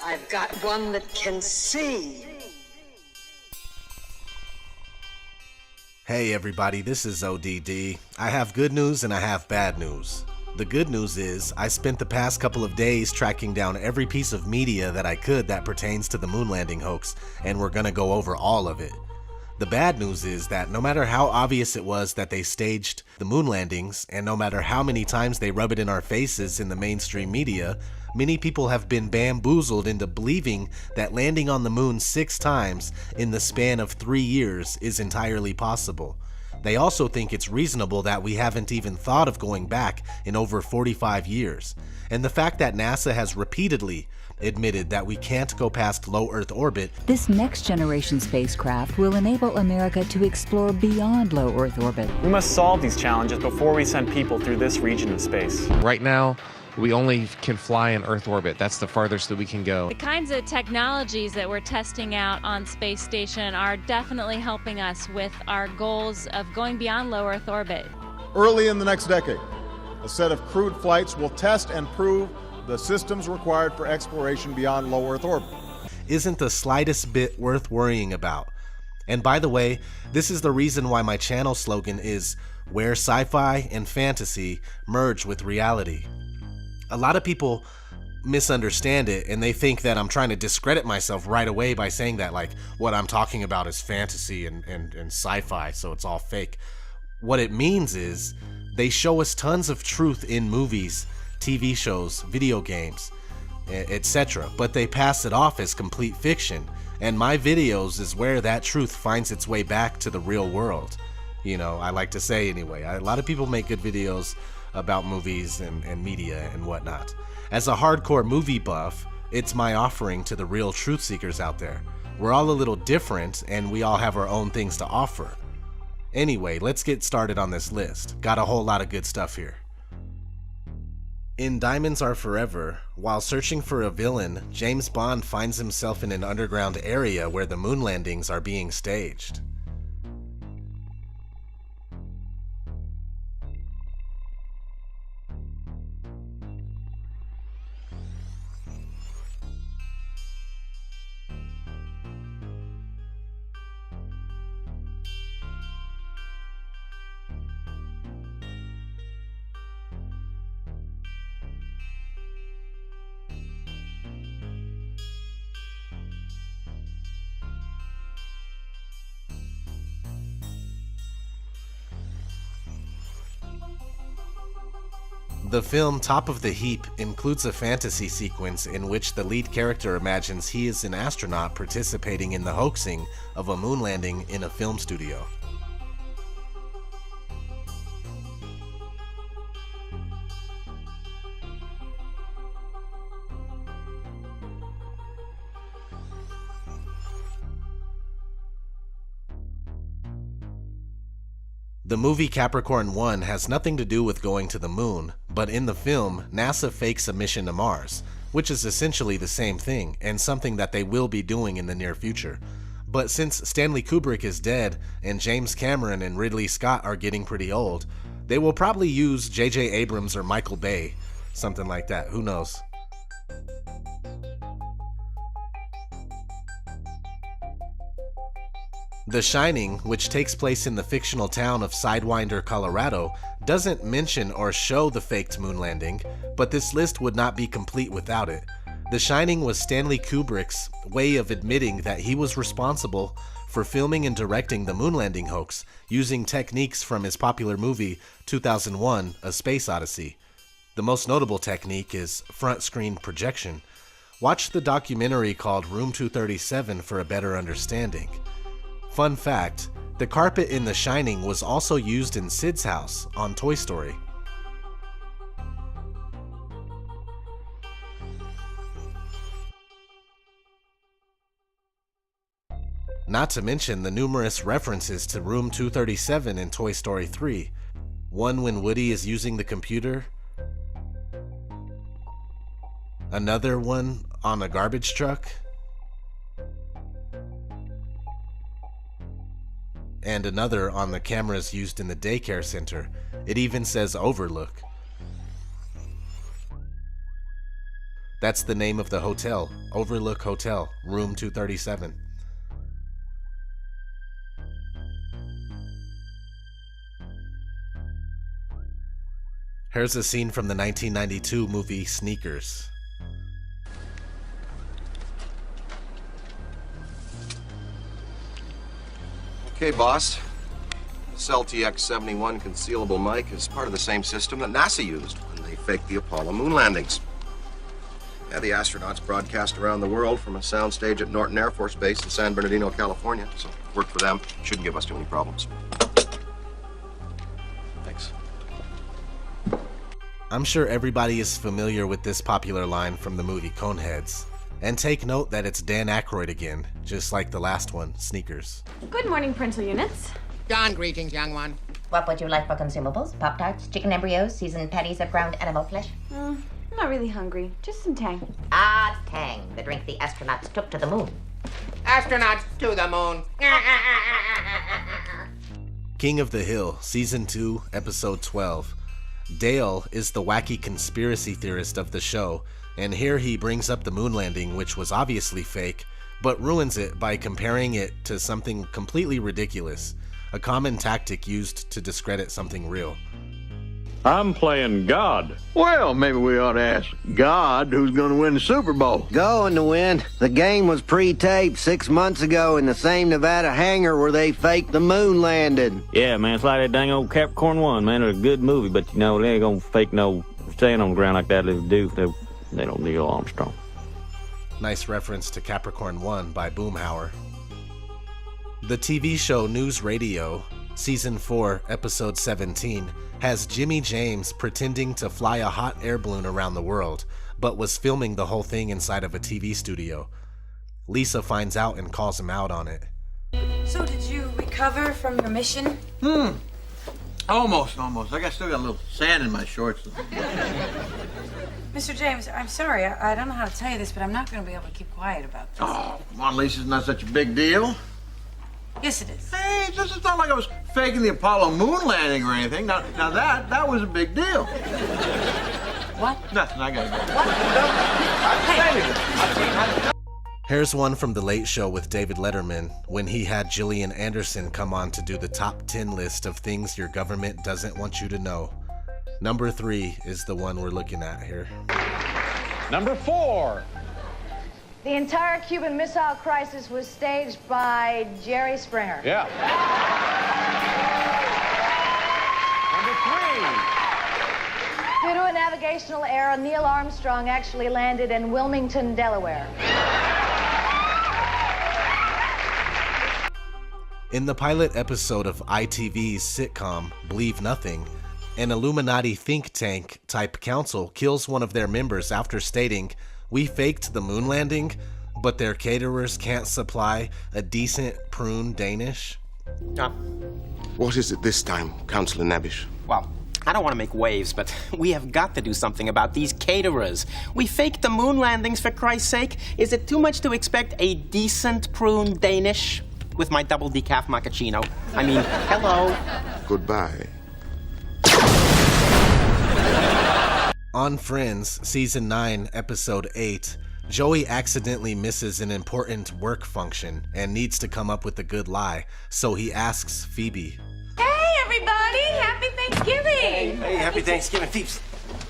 I've got one that can see. Hey everybody, this is ODD. I have good news and I have bad news. The good news is I spent the past couple of days tracking down every piece of media that I could that pertains to the moon landing hoax, and we're gonna go over all of it. The bad news is that no matter how obvious it was that they staged the moon landings, and no matter how many times they rub it in our faces in the mainstream media, many people have been bamboozled into believing that landing on the moon 6 times in the span of 3 years is entirely possible. They also think it's reasonable that we haven't even thought of going back in over 45 years. And the fact that NASA has repeatedly admitted that we can't go past low Earth orbit. This next generation spacecraft will enable America to explore beyond low Earth orbit. We must solve these challenges before we send people through this region of space. Right now, we only can fly in Earth orbit. That's the farthest that we can go. The kinds of technologies that we're testing out on Space Station are definitely helping us with our goals of going beyond low Earth orbit. Early in the next decade, a set of crewed flights will test and prove the systems required for exploration beyond low Earth orbit. Isn't the slightest bit worth worrying about. And by the way, this is the reason why my channel slogan is where sci-fi and fantasy merge with reality. A lot of people misunderstand it and they think that I'm trying to discredit myself right away by saying that like what I'm talking about is fantasy and sci-fi, so it's all fake. What it means is they show us tons of truth in movies, TV shows, video games, etc., but they pass it off as complete fiction, and my videos is where that truth finds its way back to the real world. You know, I like to say anyway. A lot of people make good videos about movies and media and whatnot. As a hardcore movie buff, it's my offering to the real truth seekers out there. We're all a little different and we all have our own things to offer. Anyway, let's get started on this list. Got a whole lot of good stuff here. In Diamonds Are Forever, while searching for a villain, James Bond finds himself in an underground area where the moon landings are being staged. The film Top of the Heap includes a fantasy sequence in which the lead character imagines he is an astronaut participating in the hoaxing of a moon landing in a film studio. The movie Capricorn 1 has nothing to do with going to the moon, but in the film, NASA fakes a mission to Mars, which is essentially the same thing, and something that they will be doing in the near future. But since Stanley Kubrick is dead, and James Cameron and Ridley Scott are getting pretty old, they will probably use J.J. Abrams or Michael Bay, something like that, who knows. The Shining, which takes place in the fictional town of Sidewinder, Colorado, doesn't mention or show the faked moon landing, but this list would not be complete without it. The Shining was Stanley Kubrick's way of admitting that he was responsible for filming and directing the moon landing hoax using techniques from his popular movie 2001: A Space Odyssey. The most notable technique is front screen projection. Watch the documentary called Room 237 for a better understanding. Fun fact, the carpet in The Shining was also used in Sid's house on Toy Story. Not to mention the numerous references to Room 237 in Toy Story 3. One when Woody is using the computer. Another one on a garbage truck. And another on the cameras used in the daycare center. It even says Overlook. That's the name of the hotel, Overlook Hotel, room 237. Here's a scene from the 1992 movie Sneakers. Okay, boss. This LTX-71 concealable mic is part of the same system that NASA used when they faked the Apollo moon landings. Yeah, the astronauts broadcast around the world from a soundstage at Norton Air Force Base in San Bernardino, California. So, work for them. Shouldn't give us too many problems. Thanks. I'm sure everybody is familiar with this popular line from the movie Coneheads. And take note that it's Dan Aykroyd again, just like the last one, Sneakers. Good morning, parental units. Dawn greetings, young one. What would you like for consumables? Pop-Tarts, chicken embryos, seasoned patties of ground animal flesh? I'm not really hungry. Just some Tang. Ah, Tang, the drink the astronauts took to the moon. Astronauts to the moon. King of the Hill, Season 2, Episode 12. Dale is the wacky conspiracy theorist of the show, and here he brings up the moon landing, which was obviously fake, but ruins it by comparing it to something completely ridiculous, a common tactic used to discredit something real. I'm playing God. Well, maybe we ought to ask God who's going to win the Super Bowl. Going to win. The game was pre-taped 6 months ago in the same Nevada hangar where they faked the moon landing. Yeah, man, it's like that dang old Capricorn 1, man. It's a good movie, but, you know, they ain't gonna fake no stand on the ground like that. They do. They don't Neil Armstrong. Nice reference to Capricorn 1 by Boomhauer. The TV show News Radio, Season 4, Episode 17, has Jimmy James pretending to fly a hot air balloon around the world, but was filming the whole thing inside of a TV studio. Lisa finds out and calls him out on it. So did you recover from your mission? Almost. I still got a little sand in my shorts. Mr. James, I'm sorry. I don't know how to tell you this, but I'm not going to be able to keep quiet about this. Oh, come on, Lisa, it's not such a big deal. Yes, it is. Hey, it's not like I was faking the Apollo moon landing or anything. Now that was a big deal. What? Nothing, I gotta go. Here's one from The Late Show with David Letterman, when he had Gillian Anderson come on to do the top 10 list of things your government doesn't want you to know. Number 3 is the one we're looking at here. Number 4. The entire Cuban Missile Crisis was staged by Jerry Springer. Yeah. Number 3. Due to a navigational error, Neil Armstrong actually landed in Wilmington, Delaware. In the pilot episode of ITV's sitcom Believe Nothing, an Illuminati think tank type council kills one of their members after stating, "We faked the moon landing, but their caterers can't supply a decent prune Danish." What is it this time, Councillor Nabish? Well, I don't want to make waves, but we have got to do something about these caterers. We faked the moon landings, for Christ's sake. Is it too much to expect a decent prune Danish? With my double decaf macchiato. I mean, hello. Goodbye. On Friends, Season 9, Episode 8, Joey accidentally misses an important work function and needs to come up with a good lie, so he asks Phoebe. Hey, everybody! Happy Thanksgiving! Hey, happy Thanksgiving, Phoebes.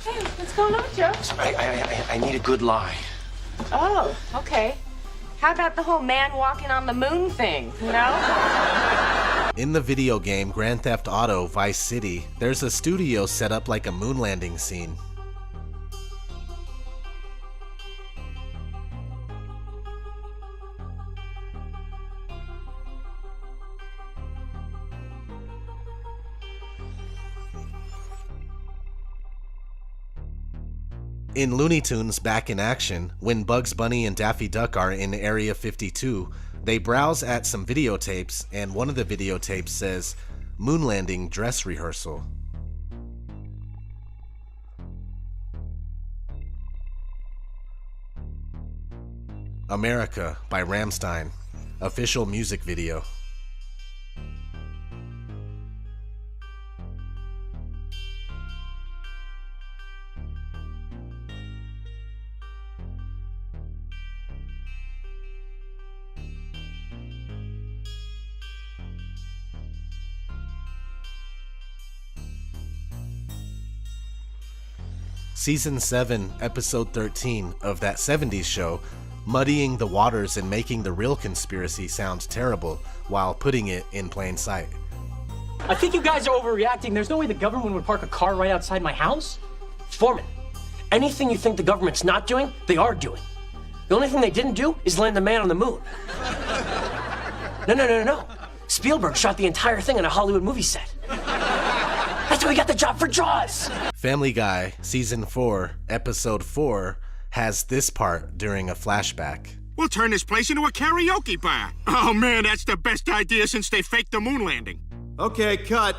Hey, what's going on, Joe? I need a good lie. Oh, okay. How about the whole man walking on the moon thing, you know? In the video game Grand Theft Auto Vice City, there's a studio set up like a moon landing scene. In Looney Tunes Back in Action, when Bugs Bunny and Daffy Duck are in Area 52, they browse at some videotapes, and one of the videotapes says, "Moon landing dress rehearsal." America by Rammstein, official music video. Season 7, Episode 13 of that 70s show, muddying the waters and making the real conspiracy sound terrible while putting it in plain sight. I think you guys are overreacting. There's no way the government would park a car right outside my house. Foreman, anything you think the government's not doing, they are doing. The only thing they didn't do is land the man on the moon. No. Spielberg shot the entire thing on a Hollywood movie set. That's why we got the job for Jaws. Family Guy, Season 4, Episode 4, has this part during a flashback. We'll turn this place into a karaoke bar. Oh man, that's the best idea since they faked the moon landing. Okay, cut.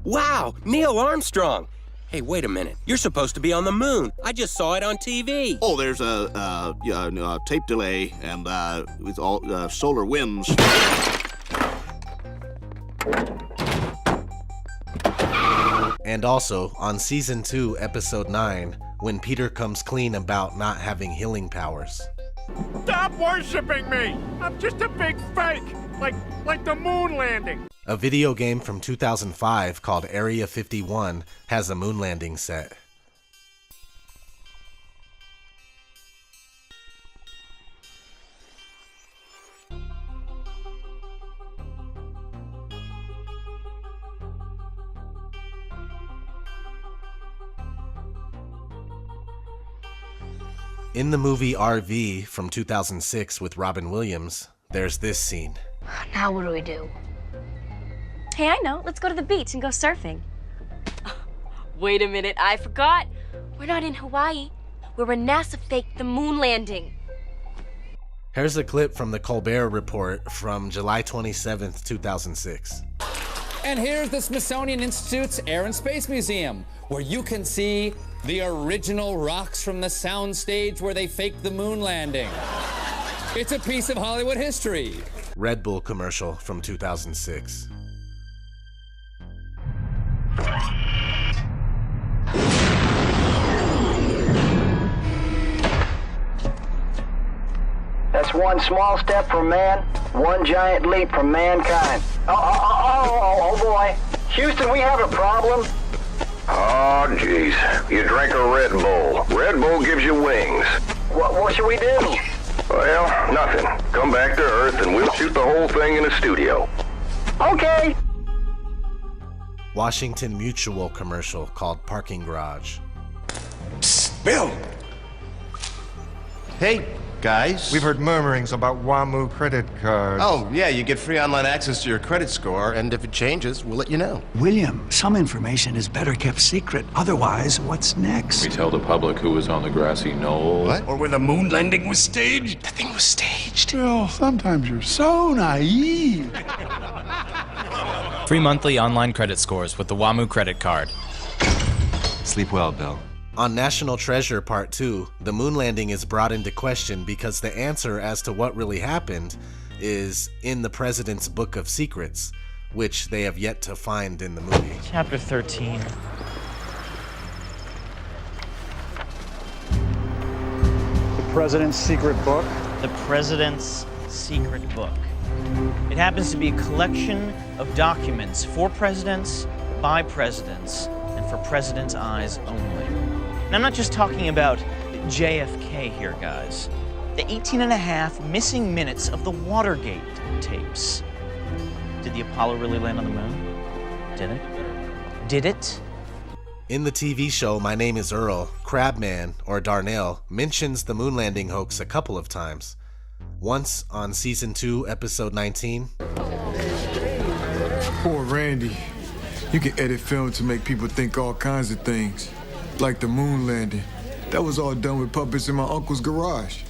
Wow, Neil Armstrong. Hey, wait a minute. You're supposed to be on the moon. I just saw it on TV. Oh, there's a tape delay and with all solar winds. And also, on Season 2, Episode 9, when Peter comes clean about not having healing powers. Stop worshiping me! I'm just a big fake, like the moon landing. A video game from 2005 called Area 51 has a moon landing set. In the movie RV from 2006 with Robin Williams, there's this scene. Now what do we do? Hey, I know. Let's go to the beach and go surfing. Wait a minute, I forgot. We're not in Hawaii. We're where NASA faked the moon landing. Here's a clip from the Colbert Report from July 27th, 2006. And here's the Smithsonian Institute's Air and Space Museum, where you can see the original rocks from the soundstage where they faked the moon landing. It's a piece of Hollywood history. Red Bull commercial from 2006. That's one small step for man, one giant leap for mankind. Oh boy. Houston, we have a problem. Oh, jeez. You drank a Red Bull. Red Bull gives you wings. What should we do? Well, nothing. Come back to Earth and we'll shoot the whole thing in a studio. Okay. Washington Mutual commercial called Parking Garage. Psst, Bill! Hey, guys. We've heard murmurings about WAMU credit cards. Oh, yeah, you get free online access to your credit score, and if it changes, we'll let you know. William, some information is better kept secret. Otherwise, what's next? We tell the public who was on the grassy knoll. What? Or where the moon landing was staged? The thing was staged. Bill, sometimes you're so naive. Free monthly online credit scores with the WAMU credit card. Sleep well, Bill. On National Treasure Part 2, the moon landing is brought into question because the answer as to what really happened is in the President's Book of Secrets, which they have yet to find in the movie. Chapter 13. The President's Secret Book? The President's Secret Book. It happens to be a collection of documents for presidents, by presidents, and for presidents' eyes only. And I'm not just talking about JFK here, guys. The 18.5 missing minutes of the Watergate tapes. Did the Apollo really land on the moon? Did it? Did it? In the TV show My Name is Earl, Crabman, or Darnell, mentions the moon landing hoax a couple of times. Once on Season 2, Episode 19. Poor Randy. You can edit film to make people think all kinds of things. Like the moon landing. That was all done with puppets in my uncle's garage.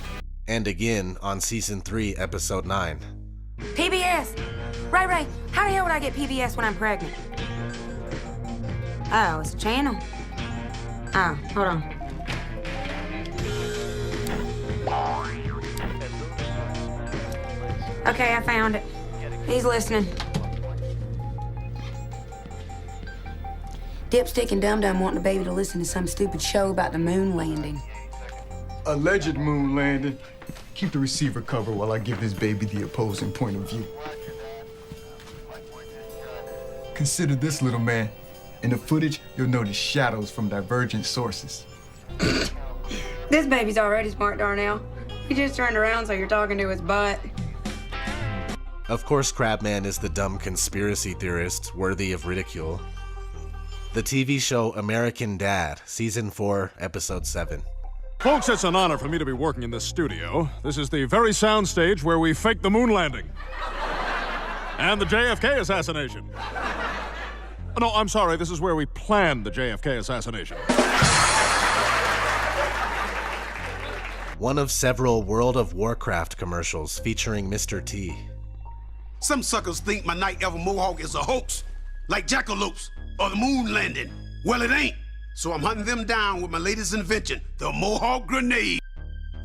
And again on Season 3, Episode 9. PBS! Ray, how the hell would I get PBS when I'm pregnant? Oh, it's a channel. Oh, hold on. Okay, I found it. He's listening. Dipstick and Dum Dum wanting the baby to listen to some stupid show about the moon landing. Alleged moon landing. Keep the receiver covered while I give this baby the opposing point of view. Consider this, little man. In the footage, you'll notice shadows from divergent sources. This baby's already smart, Darnell. He just turned around so you're talking to his butt. Of course, Crabman is the dumb conspiracy theorist worthy of ridicule. The TV show American Dad, Season 4, Episode 7. Folks, it's an honor for me to be working in this studio. This is the very soundstage where we faked the moon landing. And the JFK assassination. No, I'm sorry, this is where we planned the JFK assassination. One of several World of Warcraft commercials featuring Mr. T. Some suckers think my Night Elf Mohawk is a hoax, like Jackalopes or the moon landing. Well, it ain't. So I'm hunting them down with my latest invention, the Mohawk grenade.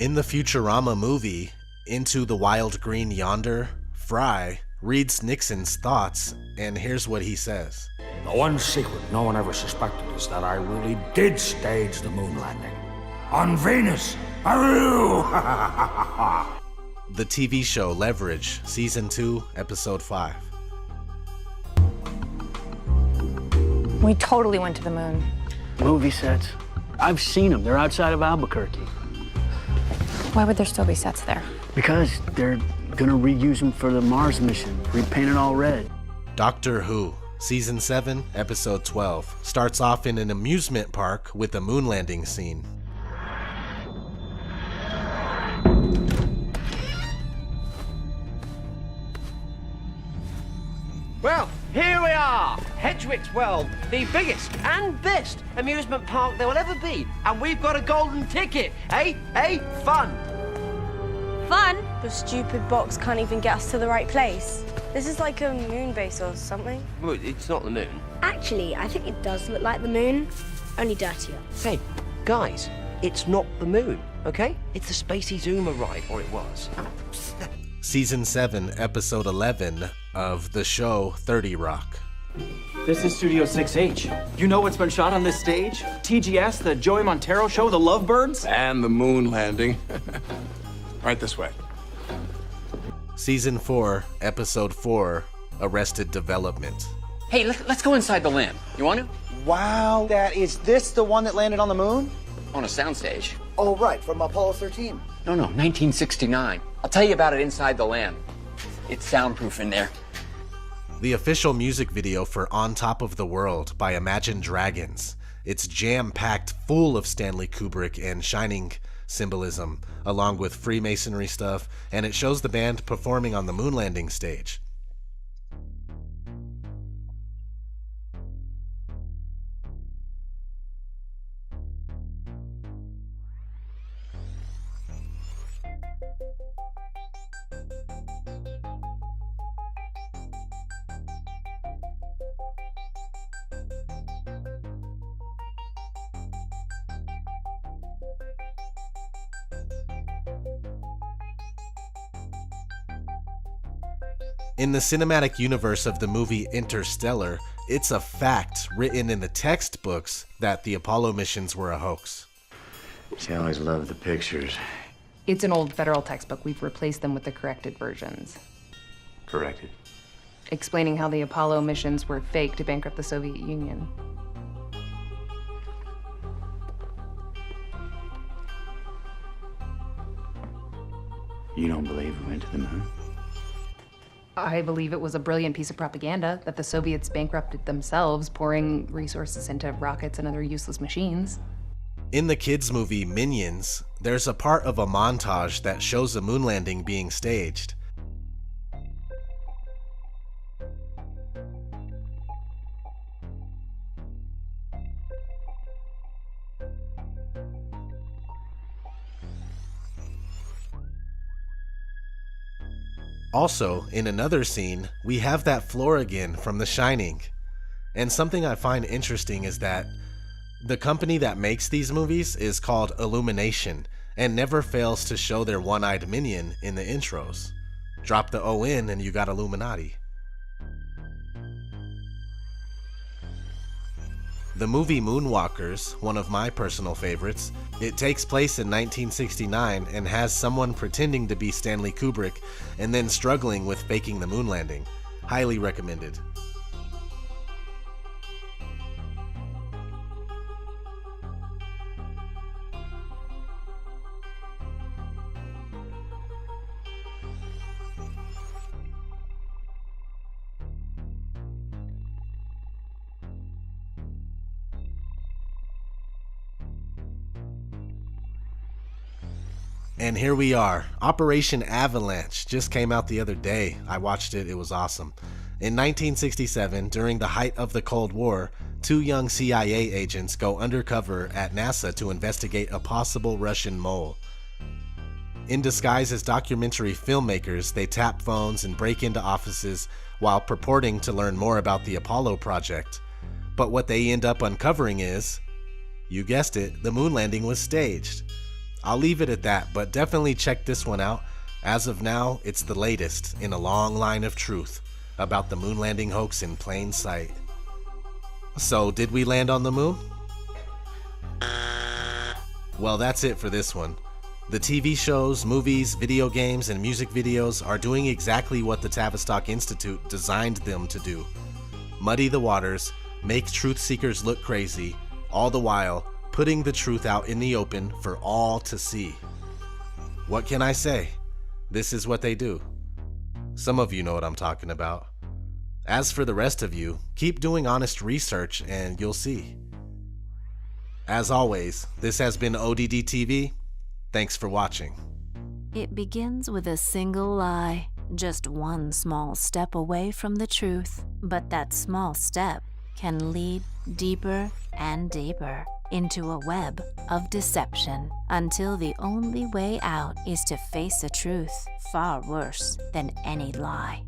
In the Futurama movie, Into the Wild Green Yonder, Fry reads Nixon's thoughts, and here's what he says. The one secret no one ever suspected is that I really did stage the moon landing. On Venus. Aroo! The TV show Leverage, Season 2, Episode 5. We totally went to the moon. Movie sets. I've seen them. They're outside of Albuquerque. Why would there still be sets there? Because they're gonna reuse them for the Mars mission. Repaint it all red. Doctor Who, Season 7, Episode 12, starts off in an amusement park with a moon landing scene. Well, here we are, Hedgewick's World, the biggest and best amusement park there will ever be. And we've got a golden ticket, eh? Fun. Fun? The stupid box can't even get us to the right place. This is like a moon base or something. Well, it's not the moon. Actually, I think it does look like the moon, only dirtier. Hey, guys, it's not the moon, okay? It's the Spacey Zoomer ride, or it was. Season 7, Episode 11 of the show 30 Rock. This is Studio 6H. You know what's been shot on this stage? TGS, the Joey Montero show, The Lovebirds? And the moon landing. Right this way. Season 4, Episode 4, Arrested Development. Hey, let's go inside the LAM. You want to? Wow, is this the one that landed on the moon? On a soundstage. Oh, right, from Apollo 13. No, 1969. I'll tell you about it inside the LAM. It's soundproof in there. The official music video for On Top of the World by Imagine Dragons. It's jam-packed full of Stanley Kubrick and Shining symbolism, along with Freemasonry stuff, and it shows the band performing on the moon landing stage. In the cinematic universe of the movie Interstellar, it's a fact written in the textbooks that the Apollo missions were a hoax. She always loved the pictures. It's an old federal textbook. We've replaced them with the corrected versions. Corrected. Explaining how the Apollo missions were fake to bankrupt the Soviet Union. You don't believe we went to the moon? I believe it was a brilliant piece of propaganda that the Soviets bankrupted themselves, pouring resources into rockets and other useless machines. In the kids' movie Minions, there's a part of a montage that shows a moon landing being staged. Also, in another scene, we have that floor again from The Shining. And something I find interesting is that the company that makes these movies is called Illumination and never fails to show their one-eyed minion in the intros. Drop the O in and you got Illuminati. The movie Moonwalkers, one of my personal favorites, it takes place in 1969 and has someone pretending to be Stanley Kubrick and then struggling with faking the moon landing. Highly recommended. And here we are. Operation Avalanche just came out the other day. I watched it. It was awesome. In 1967, during the height of the Cold War, 2 young CIA agents go undercover at NASA to investigate a possible Russian mole. In disguise as documentary filmmakers, they tap phones and break into offices while purporting to learn more about the Apollo project. But what they end up uncovering is, you guessed it, the moon landing was staged. I'll leave it at that, but definitely check this one out. As of now, it's the latest in a long line of truth about the moon landing hoax in plain sight. So, did we land on the moon? Well, that's it for this one. The TV shows, movies, video games, and music videos are doing exactly what the Tavistock Institute designed them to do. Muddy the waters, make truth seekers look crazy, all the while putting the truth out in the open for all to see. What can I say? This is what they do. Some of you know what I'm talking about. As for the rest of you, keep doing honest research and you'll see. As always, this has been ODD TV. Thanks for watching. It begins with a single lie, just one small step away from the truth. But that small step can lead deeper and deeper into a web of deception until the only way out is to face a truth far worse than any lie.